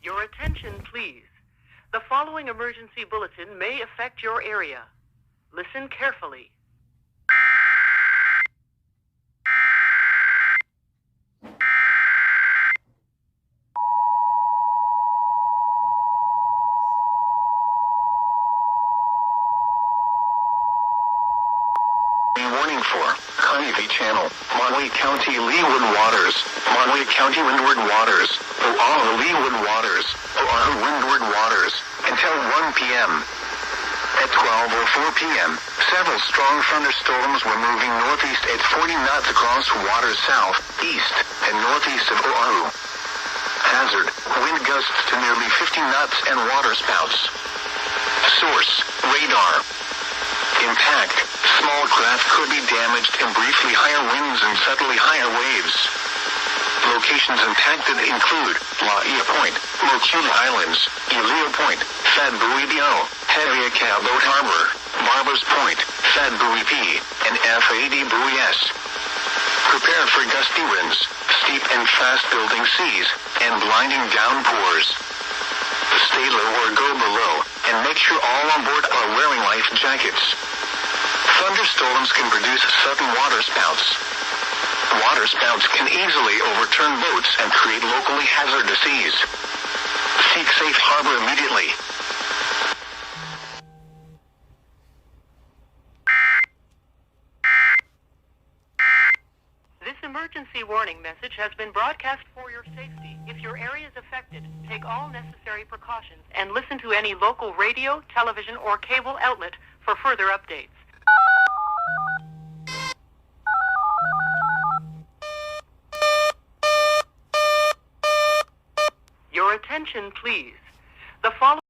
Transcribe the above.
Your attention, please. The following emergency bulletin may affect your area. Listen carefully. Warning for Hawaii Channel, Hawaii County Leeward Waters, Hawaii County Windward Waters, Oahu Leeward Waters, Oahu Windward Waters, until 1 p.m. At 12:04 p.m., several strong thunderstorms were moving northeast at 40 knots across waters south, east, and northeast of Oahu. Hazard, wind gusts to nearly 50 knots and waterspouts. Source, radar. Impact, small craft could be damaged and briefly higher winds and subtly higher waves. Locations impacted include Laia Point, Mokula Islands, Elio Point, Fadbuibio, Heviakau Boat Harbor, Barbers Point, Fadbuipi, and FAD Buies. Prepare for gusty winds, steep and fast-building seas, and blinding downpours. Stay low or go below, and make sure all on board are wearing life jackets. Thunderstorms can produce sudden waterspouts. Waterspouts can easily overturn boats and create locally hazardous seas. Seek safe harbor immediately. This emergency warning message has been broadcast for your safety. If your area is affected, take all necessary precautions and listen to any local radio, television, or cable outlet for further updates. Your attention, please. The following